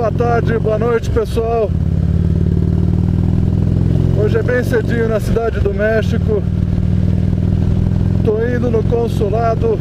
boa tarde, boa noite, pessoal. Hoje é bem cedinho na Cidade do México. Tô indo no consulado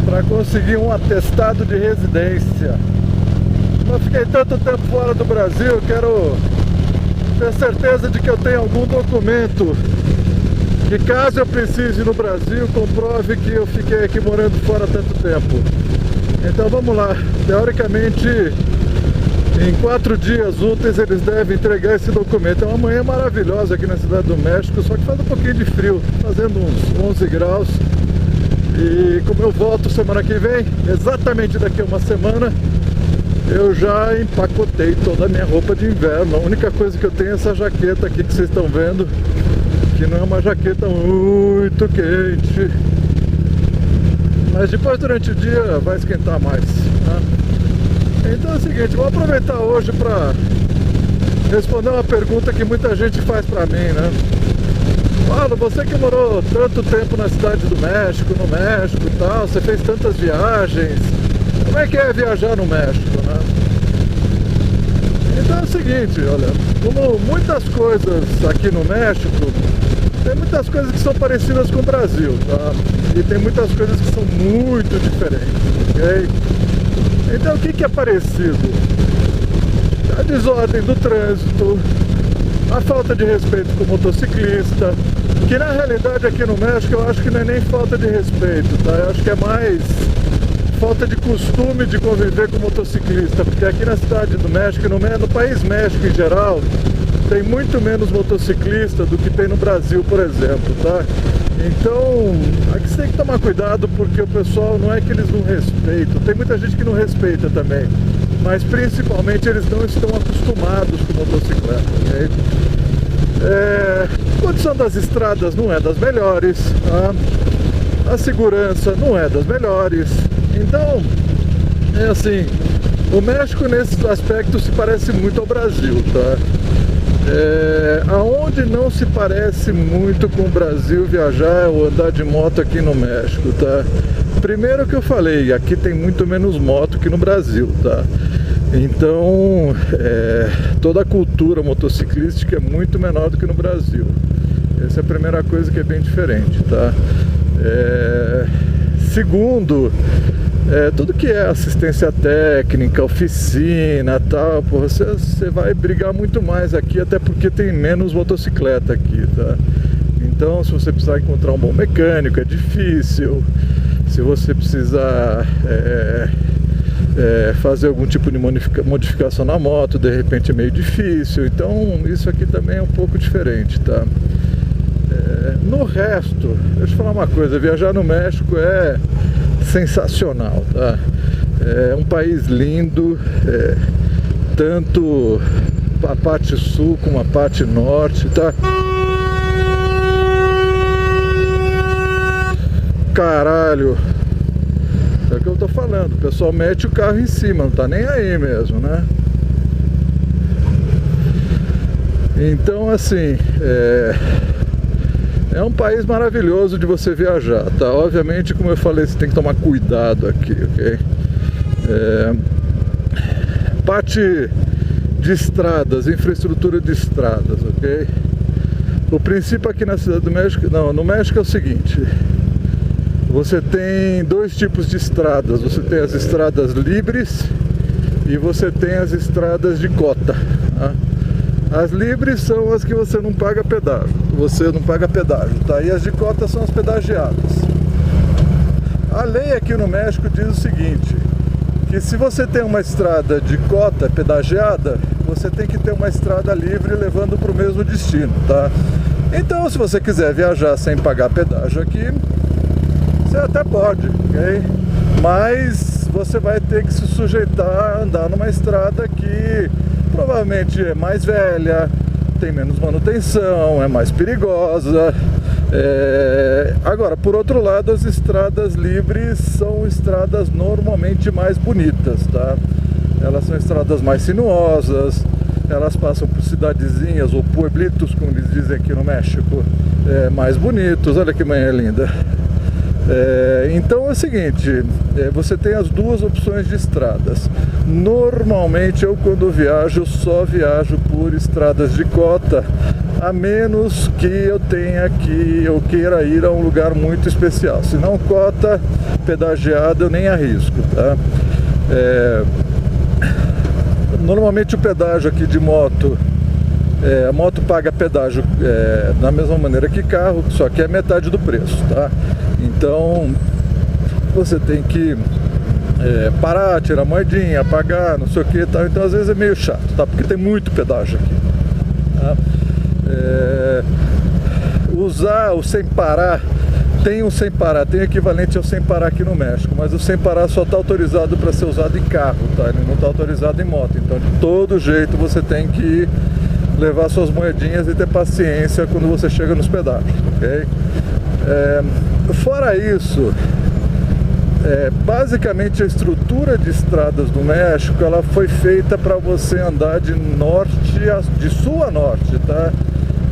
para conseguir um atestado de residência. Eu fiquei tanto tempo fora do Brasil, quero ter certeza de que eu tenho algum documento que, caso eu precise ir no Brasil, comprove que eu fiquei aqui morando fora tanto tempo. Então vamos lá. Teoricamente, em 4 dias úteis eles devem entregar esse documento. É uma manhã maravilhosa aqui na Cidade do México, só que faz um pouquinho de frio, fazendo uns 11 graus. E como eu volto semana que vem, exatamente daqui a uma semana, eu já empacotei toda a minha roupa de inverno. A única coisa que eu tenho é essa jaqueta aqui que vocês estão vendo, que não é uma jaqueta muito quente, mas depois durante o dia vai esquentar mais, né? Então é o seguinte, vou aproveitar hoje para responder uma pergunta que muita gente faz para mim, né? Paulo, você que morou tanto tempo na Cidade do México, no México e tal, você fez tantas viagens, como é que é viajar no México, né? Então é o seguinte, olha, como muitas coisas aqui no México, tem muitas coisas que são parecidas com o Brasil, tá? E tem muitas coisas que são muito diferentes, ok? Então o que é parecido? A desordem do trânsito, a falta de respeito com o motociclista, que na realidade aqui no México eu acho que não é nem falta de respeito, tá? Eu acho que é mais falta de costume de conviver com o motociclista, porque aqui na Cidade do México, no país México em geral, tem muito menos motociclista do que tem no Brasil, por exemplo, tá? Então, aqui você tem que tomar cuidado, porque o pessoal não é que eles não respeitam, tem muita gente que não respeita também, mas principalmente eles não estão acostumados com motocicleta, ok? A condição das estradas não é das melhores, tá? A segurança não é das melhores, então, é assim, o México nesses aspectos se parece muito ao Brasil, tá? Aonde não se parece muito com o Brasil viajar ou andar de moto aqui no México, tá? Primeiro que eu falei, aqui tem muito menos moto que no Brasil, tá? Então, toda a cultura motociclística é muito menor do que no Brasil. Essa é a primeira coisa que é bem diferente, tá? Segundo, tudo que é assistência técnica, oficina, tal, pô, você vai brigar muito mais aqui, até porque tem menos motocicleta aqui, tá? Então, se você precisar encontrar um bom mecânico, é difícil. Se você precisar fazer algum tipo de modificação na moto, de repente é meio difícil. Então, isso aqui também é um pouco diferente, tá? No resto, deixa eu falar uma coisa, viajar no México é sensacional, tá? É um país lindo, tanto a parte sul como a parte norte, tá? Caralho, é o que eu tô falando, o pessoal mete o carro em cima, não tá nem aí mesmo, né? Então, assim, é um país maravilhoso de você viajar, tá? Obviamente, como eu falei, você tem que tomar cuidado aqui, ok? Parte de estradas, infraestrutura de estradas, ok? O princípio aqui na Cidade do México, não, no México é o seguinte: você tem dois tipos de estradas. Você tem as estradas livres e você tem as estradas de cota, tá? As livres são as que você não paga pedágio, tá? E as de cota são as pedagiadas. A lei aqui no México diz o seguinte, que se você tem uma estrada de cota pedagiada, você tem que ter uma estrada livre levando para o mesmo destino, tá? Então, se você quiser viajar sem pagar pedágio aqui, você até pode, ok? Mas você vai ter que se sujeitar a andar numa estrada que provavelmente é mais velha, tem menos manutenção, é mais perigosa. Agora, por outro lado, as estradas livres são estradas normalmente mais bonitas, tá? Elas são estradas mais sinuosas, elas passam por cidadezinhas ou pueblitos, como eles dizem aqui no México, mais bonitos. Olha que manhã linda. Então é o seguinte, você tem as duas opções de estradas. Normalmente eu, quando viajo, só viajo por estradas de cota, a menos que eu queira ir a um lugar muito especial. Se não, cota pedagiada eu nem arrisco, tá? Normalmente o pedágio aqui de moto, a moto paga pedágio da mesma maneira que carro, só que é metade do preço, tá? Então você tem que parar, tirar moedinha, pagar, não sei o que e tal. Então às vezes é meio chato, tá? Porque tem muito pedágio aqui, tá? Usar o sem parar, tem um sem parar, tem equivalente ao sem parar aqui no México, mas o sem parar só está autorizado para ser usado em carro, tá? Ele não está autorizado em moto. Então de todo jeito você tem que levar suas moedinhas e ter paciência quando você chega nos pedágios, ok? Fora isso, basicamente a estrutura de estradas do México, ela foi feita para você andar de sul a norte, tá?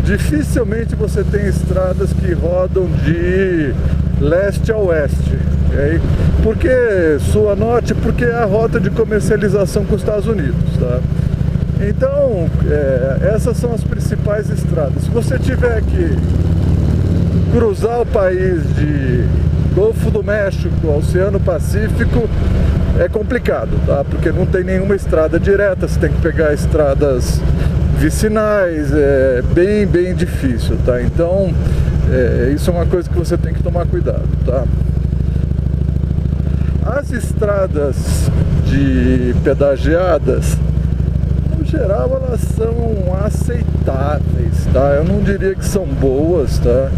Dificilmente você tem estradas que rodam de leste a oeste, okay? Por que sul a norte? Porque é a rota de comercialização com os Estados Unidos, tá? Então, essas são as principais estradas. Se você tiver que cruzar o país de Golfo do México ao Oceano Pacífico, é complicado, tá? Porque não tem nenhuma estrada direta, você tem que pegar estradas vicinais, é bem difícil, tá? Então, isso é uma coisa que você tem que tomar cuidado, tá? As estradas de pedagiadas, no geral, elas são aceitáveis, tá? Eu não diria que são boas, tá?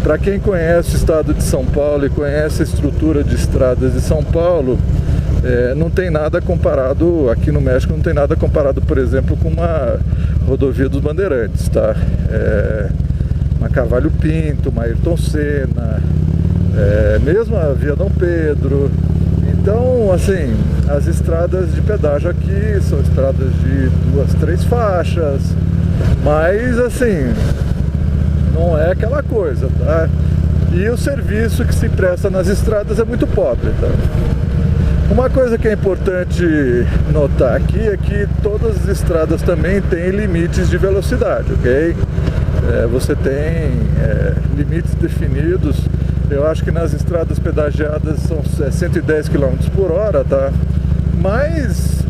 Para quem conhece o estado de São Paulo e conhece a estrutura de estradas de São Paulo, não tem nada comparado, aqui no México não tem nada comparado, por exemplo, com uma rodovia dos Bandeirantes, tá? Uma Cavalho Pinto, uma Ayrton Senna, mesmo a Via Dom Pedro. Então, assim, as estradas de pedágio aqui são estradas de 2, 3 faixas, mas assim, não é aquela coisa, tá? E o serviço que se presta nas estradas é muito pobre, tá? Uma coisa que é importante notar aqui é que todas as estradas também têm limites de velocidade, ok? Você tem limites definidos. Eu acho que nas estradas pedagiadas são 110 km por hora, tá? Mas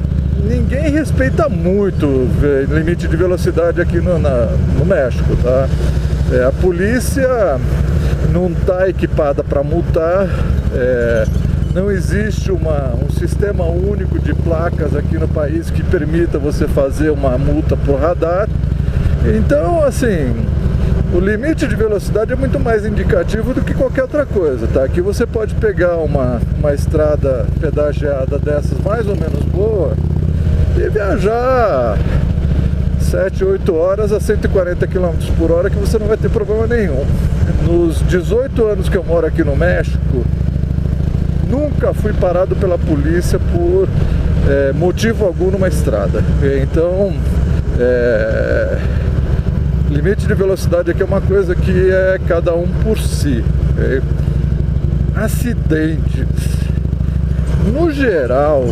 ninguém respeita muito o limite de velocidade aqui no México, tá? A polícia não está equipada para multar, não existe um sistema único de placas aqui no país que permita você fazer uma multa por radar. Então, assim, o limite de velocidade é muito mais indicativo do que qualquer outra coisa, tá? Aqui você pode pegar uma estrada pedagiada dessas mais ou menos boa e viajar 7, 8 horas a 140 km por hora, que você não vai ter problema nenhum. Nos 18 anos que eu moro aqui no México, nunca fui parado pela polícia por motivo algum numa estrada. Então, limite de velocidade aqui é uma coisa que é cada um por si. Acidentes, no geral,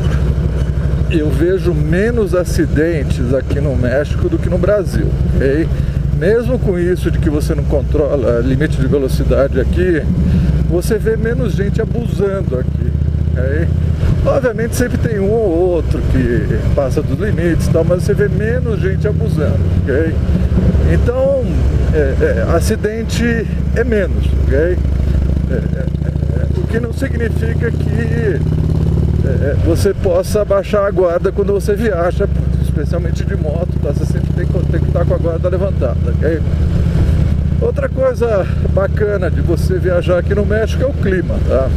eu vejo menos acidentes aqui no México do que no Brasil, ok? Mesmo com isso de que você não controla limite de velocidade aqui, você vê menos gente abusando aqui, ok? Obviamente sempre tem um ou outro que passa dos limites e tal, mas você vê menos gente abusando, ok? Então, acidente é menos, ok? O que não significa que você possa baixar a guarda quando você viaja, especialmente de moto, tá? Você sempre tem que estar com a guarda levantada, ok? Outra coisa bacana de você viajar aqui no México é o clima, tá?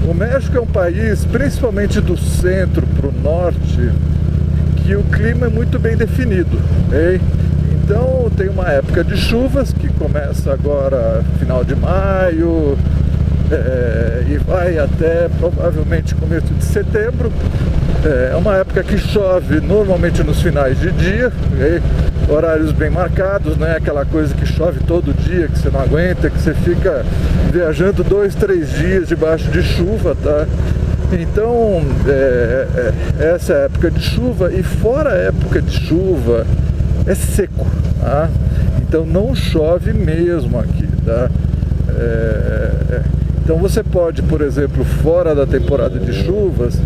O México é um país, principalmente do centro para o norte, que o clima é muito bem definido, ok? Então tem uma época de chuvas que começa agora final de maio, e vai até provavelmente começo de setembro. É uma época que chove normalmente nos finais de dia, okay? Horários bem marcados, não é aquela coisa que chove todo dia, que você não aguenta, que você fica viajando 2, 3 dias debaixo de chuva, tá? Então, essa é a época de chuva, e fora a época de chuva, é seco, tá? Então não chove mesmo aqui, tá? Então você pode, por exemplo, fora da temporada de chuvas,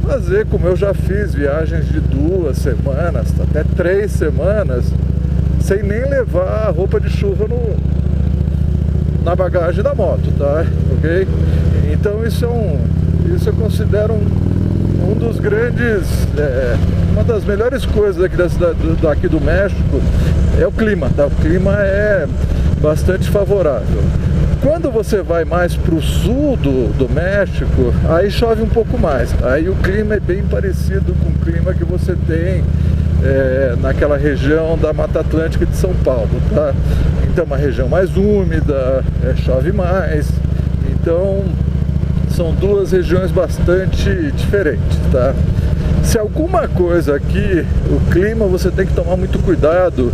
fazer como eu já fiz, viagens de 2 semanas, até 3 semanas, sem nem levar a roupa de chuva na bagagem da moto, tá? Ok? Então isso eu considero um dos grandes, uma das melhores coisas aqui da cidade, daqui do México, é o clima, tá? O clima é bastante favorável. Quando você vai mais para o sul do México, aí chove um pouco mais. Aí o clima é bem parecido com o clima que você tem naquela região da Mata Atlântica de São Paulo, tá? Então é uma região mais úmida, chove mais. Então são duas regiões bastante diferentes, tá? Se alguma coisa aqui, o clima, você tem que tomar muito cuidado,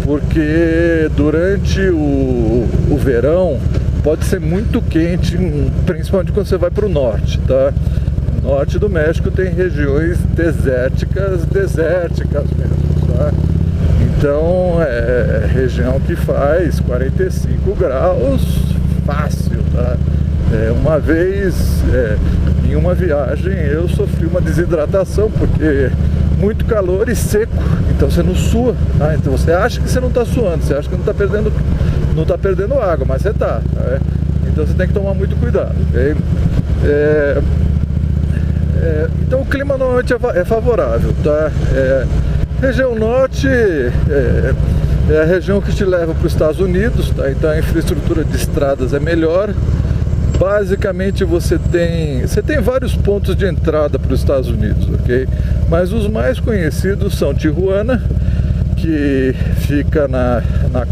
porque durante o verão pode ser muito quente, principalmente quando você vai para o norte, tá? No norte do México tem regiões desérticas mesmo, tá? Então é região que faz 45 graus fácil, tá? Uma vez, em uma viagem, eu sofri uma desidratação, porque muito calor e seco, então você não sua, tá? Então você acha que você não está suando, você acha que não está perdendo água, mas você está, tá? Então você tem que tomar muito cuidado, okay? Então o clima normalmente é favorável, tá? Região norte é a região que te leva para os Estados Unidos, tá? Então a infraestrutura de estradas é melhor. Basicamente você tem vários pontos de entrada para os Estados Unidos, ok? Mas os mais conhecidos são Tijuana, que fica na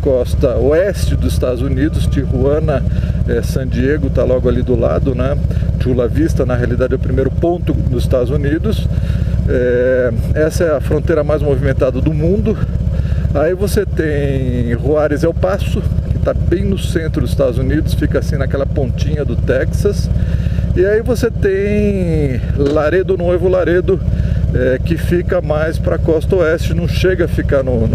costa oeste dos Estados Unidos. Tijuana, San Diego está logo ali do lado, né? Chula Vista, na realidade, é o primeiro ponto dos Estados Unidos. Essa é a fronteira mais movimentada do mundo. Aí você tem Juárez El Paso, que está bem no centro dos Estados Unidos, fica assim naquela pontinha do Texas. E aí você tem Laredo, Nuevo Laredo, que fica mais para a costa oeste, não chega a ficar no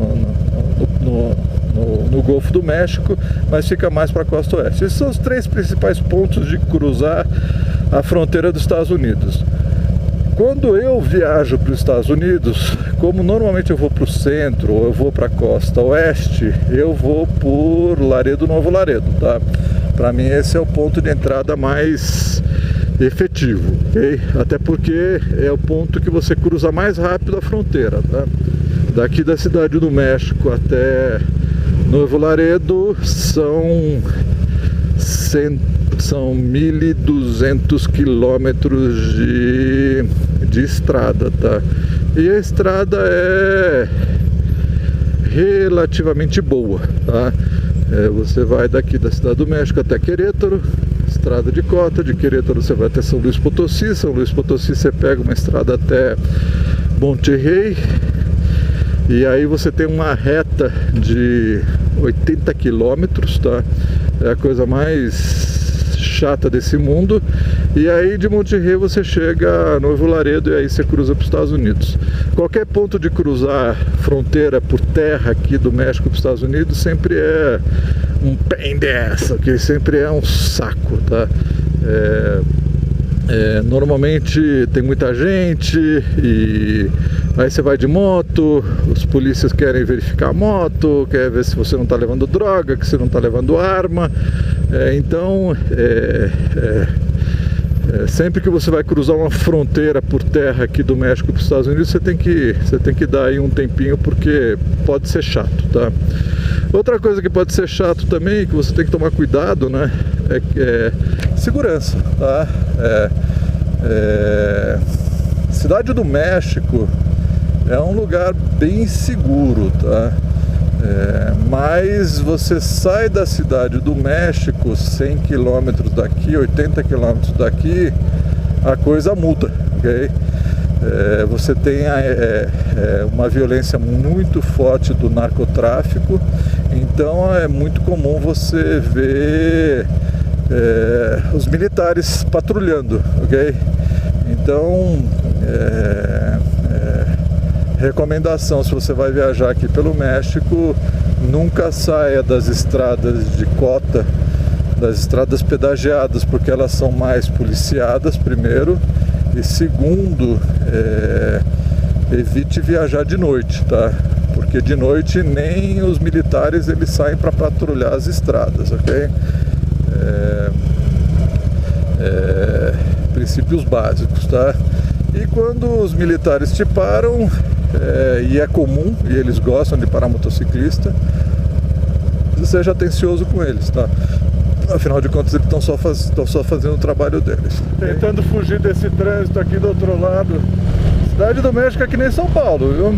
Golfo do México, mas fica mais para a costa oeste. Esses são os 3 principais pontos de cruzar a fronteira dos Estados Unidos. Quando eu viajo para os Estados Unidos, como normalmente eu vou para o centro ou eu vou para a costa oeste, eu vou por Laredo, Novo Laredo, tá? Para mim esse é o ponto de entrada mais efetivo, ok? Até porque é o ponto que você cruza mais rápido a fronteira, tá? Daqui da Cidade do México até Novo Laredo são 1.200 quilômetros de estrada, tá? E a estrada é relativamente boa, tá? Você vai daqui da Cidade do México até Querétaro, estrada de cota. De Querétaro você vai até São Luís Potosí. São Luís Potosí você pega uma estrada até Monterrey, e aí você tem uma reta de 80 quilômetros, tá? É a coisa mais chata desse mundo. E aí de Monterrey você chega a Novo Laredo, e aí você cruza para os Estados Unidos. Qualquer ponto de cruzar fronteira por terra aqui do México para os Estados Unidos sempre é um pain dessa, que sempre é um saco, tá? Normalmente tem muita gente, e aí você vai de moto, os polícias querem verificar a moto, quer ver se você não está levando droga, que você não está levando arma. Então sempre que você vai cruzar uma fronteira por terra aqui do México para os Estados Unidos, você tem que dar aí um tempinho, porque pode ser chato, tá? Outra coisa que pode ser chato também, que você tem que tomar cuidado, né, é segurança, tá? Cidade do México é um lugar bem seguro, tá? Mas você sai da cidade do México, 100 km daqui, 80 km daqui, a coisa muda, ok? Você tem uma violência muito forte do narcotráfico, então é muito comum você ver os militares patrulhando, ok? Então, recomendação, se você vai viajar aqui pelo México, nunca saia das estradas de cota, das estradas pedagiadas, porque elas são mais policiadas, primeiro, e segundo, evite viajar de noite, tá? Porque de noite nem os militares eles saem para patrulhar as estradas, ok? Princípios básicos, tá? E quando os militares te param, e é comum, e eles gostam de parar motociclista, seja atencioso com eles, tá? Afinal de contas, eles estão só fazendo o trabalho deles. Tentando fugir desse trânsito aqui do outro lado. Cidade do México é que nem São Paulo, viu?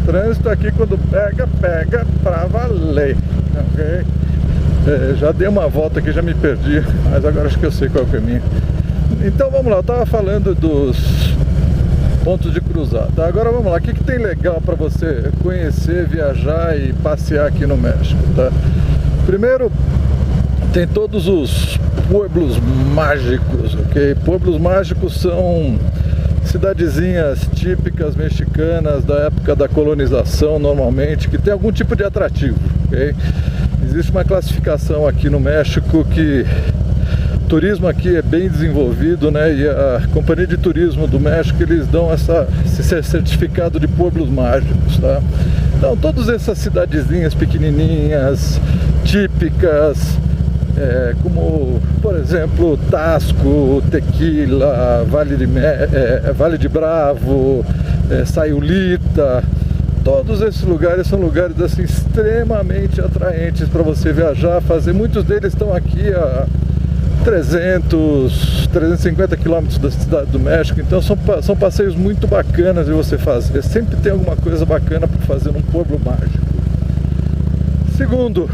Trânsito aqui, quando pega pra valer, ok? Já dei uma volta aqui, já me perdi, mas agora acho que eu sei qual é o caminho. Então vamos lá, eu tava falando dos pontos de cruzar, tá? Agora vamos lá, o que tem legal para você conhecer, viajar e passear aqui no México, tá? Primeiro, tem todos os pueblos mágicos, ok? Pueblos mágicos são cidadezinhas típicas mexicanas da época da colonização, normalmente, que tem algum tipo de atrativo, ok? Existe uma classificação aqui no México que o turismo aqui é bem desenvolvido, né? E a Companhia de Turismo do México, eles dão esse certificado de pueblos mágicos, tá? Então, todas essas cidadezinhas pequenininhas, típicas, como, por exemplo, Taxco, Tequila, Vale de Bravo, Sayulita, todos esses lugares são lugares assim extremamente atraentes para você viajar, fazer. Muitos deles estão aqui a 350 quilômetros da cidade do México, então são passeios muito bacanas de você fazer. Sempre tem alguma coisa bacana para fazer num pueblo mágico. Segundo,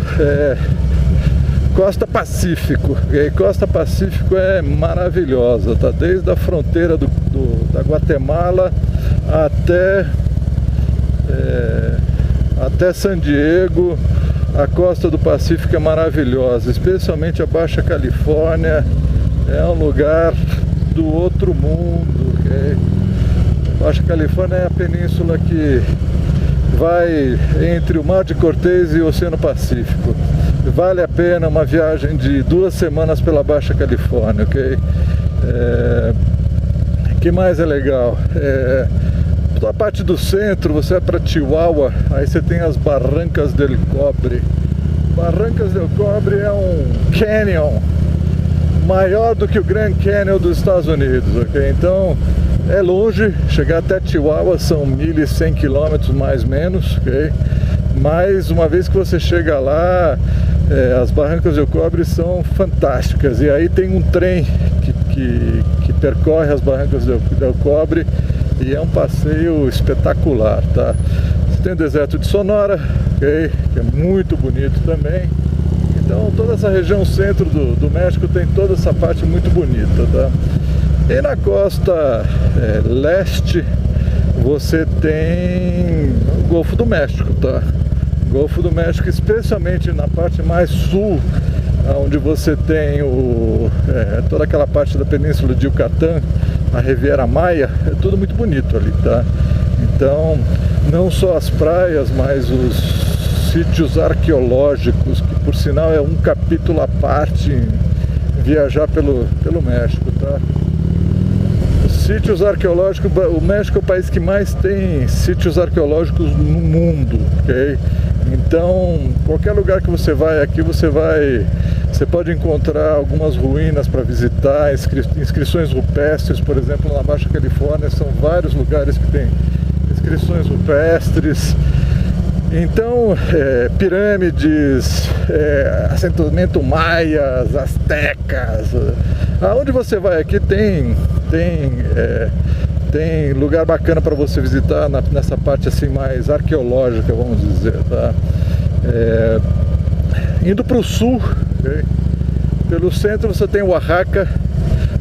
Costa Pacífico. Costa Pacífico é maravilhosa, tá? Desde a fronteira da Guatemala até San Diego. A costa do Pacífico é maravilhosa, especialmente a Baixa Califórnia. É um lugar do outro mundo, ok? A Baixa Califórnia é a península que vai entre o Mar de Cortez e o Oceano Pacífico. Vale a pena uma viagem de 2 semanas pela Baixa Califórnia, ok? Que mais é legal? A parte do centro, você vai para Chihuahua, aí você tem as Barrancas del Cobre. Barrancas del Cobre é um canyon maior do que o Grand Canyon dos Estados Unidos, ok? Então é longe, chegar até Chihuahua são 1.100 km mais ou menos, ok? Mas uma vez que você chega lá, as Barrancas del Cobre são fantásticas. E aí tem um trem que percorre as Barrancas del Cobre e é um passeio espetacular, tá? Você tem o deserto de Sonora, ok? Que é muito bonito também. Então toda essa região centro do México tem toda essa parte muito bonita, tá? E na costa leste você tem o Golfo do México, tá? Golfo do México, especialmente na parte mais sul, onde você tem toda aquela parte da península de Yucatán, a Riviera Maya, é tudo muito bonito ali, tá? Então, não só as praias, mas os sítios arqueológicos, que por sinal é um capítulo à parte em viajar pelo México, tá? Os sítios arqueológicos, o México é o país que mais tem sítios arqueológicos no mundo, ok? Então, qualquer lugar que você vai aqui, você pode encontrar algumas ruínas para visitar, inscrições rupestres, por exemplo, na Baixa Califórnia, são vários lugares que tem inscrições rupestres. Então, pirâmides, assentamento maias, astecas. Aonde você vai aqui tem Tem lugar bacana para você visitar nessa parte assim mais arqueológica, vamos dizer, tá? Indo para o sul, okay? Pelo centro você tem Oaxaca.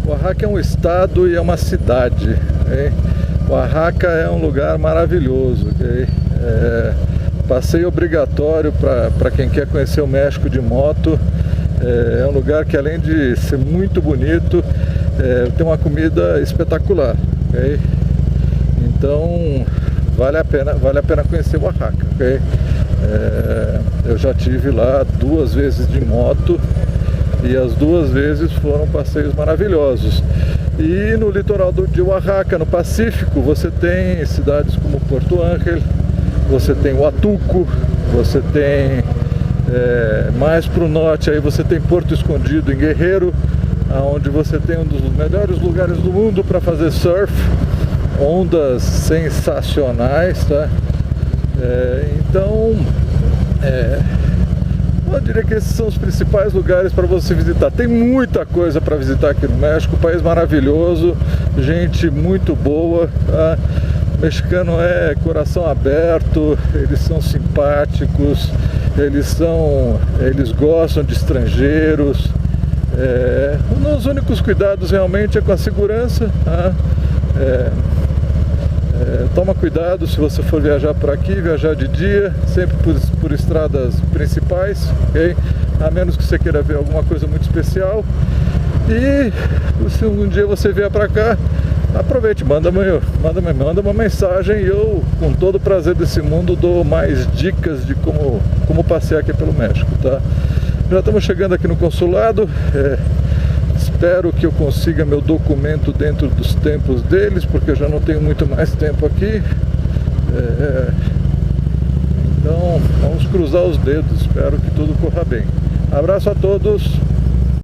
Oaxaca é um estado e é uma cidade, okay? Oaxaca é um lugar maravilhoso, okay? Passeio obrigatório para quem quer conhecer o México de moto. É um lugar que, além de ser muito bonito, tem uma comida espetacular, okay? Então vale a pena conhecer Oaxaca, okay? Eu já tive lá 2 vezes de moto e as 2 vezes foram passeios maravilhosos. E no litoral de Oaxaca, no Pacífico, você tem cidades como Porto Ángel, você tem Huatuco, você tem mais para o norte, aí você tem Porto Escondido em Guerreiro, onde você tem um dos melhores lugares do mundo para fazer surf, ondas sensacionais, tá? Então, eu diria que esses são os principais lugares para você visitar. Tem muita coisa para visitar aqui no México, país maravilhoso, gente muito boa, tá? O mexicano é coração aberto, eles são simpáticos, eles gostam de estrangeiros. Os únicos cuidados realmente é com a segurança, tá? Toma cuidado se você for viajar por aqui, viajar de dia, sempre por estradas principais, okay? A menos que você queira ver alguma coisa muito especial. E se um dia você vier para cá, aproveite, manda uma mensagem e eu, com todo o prazer desse mundo, dou mais dicas de como passear aqui pelo México, tá? Já estamos chegando aqui no consulado. Espero que eu consiga meu documento dentro dos tempos deles, porque eu já não tenho muito mais tempo aqui. Então vamos cruzar os dedos, espero que tudo corra bem. Abraço a todos.